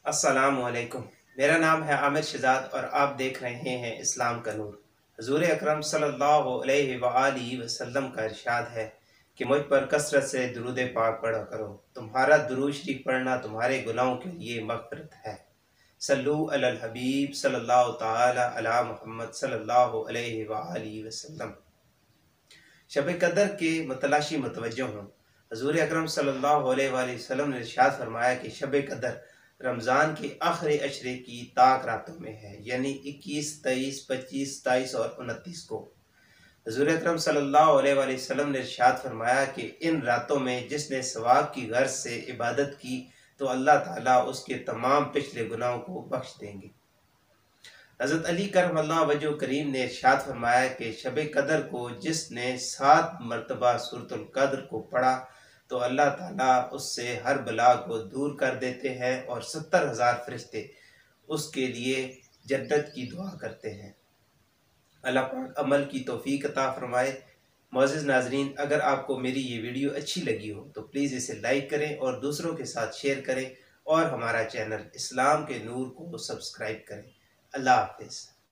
अस्सलामुअलैकुम। मेरा नाम है आमिर शहजाद और आप देख रहे हैं इस्लाम का नूर। हुज़ूर अकरम सल्लल्लाहु अलैहि वआलिहि वसल्लम का इरशाद है कि मुझ पर कसरत से दुरूद पाक पढ़ा करो, तुम्हारा दुरूद शरीफ पढ़ना तुम्हारे गुनाहों के लिए मग़फ़िरत है। सल्लु अलल हबीब सल्लल्लाहु तआला अला मुहम्मद सल्लल्लाहु अलैहि वआलिहि वसल्लम। शब कदर के मतलाशी मुतवज्जो हों। हुज़ूर अकरम सल्लल्लाहु अलैहि वसल्लम ने इरशाद फरमाया कि शब कदर रमज़ान के आखिरी अशरे की ताक रातों में है, यानी 21, 23, 25, 27 और 29 को। हुज़ूर अकरम सल्लल्लाहु अलैहि वसल्लम ने इरशाद फरमाया कि इन रातों में जिसने सवाब की गर्ज से इबादत की तो अल्लाह ताला उसके तमाम पिछले गुनाहों को बख्श देंगे। हज़रत अली करमल्लाहु वजहू करीम ने इरशाद फरमाया कि शब कदर को जिसने 7 मरतबा सूरतुल कद्र को पढ़ा तो अल्लाह ताला उससे हर बला को दूर कर देते हैं और 70,000 फरिश्ते उसके लिए जन्नत की दुआ करते हैं। अल्लाह पाक अमल की तौफीक अता फरमाए। मोअज़्ज़िज़ नाज़रीन, अगर आपको मेरी ये वीडियो अच्छी लगी हो तो प्लीज़ इसे लाइक करें और दूसरों के साथ शेयर करें और हमारा चैनल इस्लाम के नूर को सब्सक्राइब करें। अल्लाह हाफ़िज़।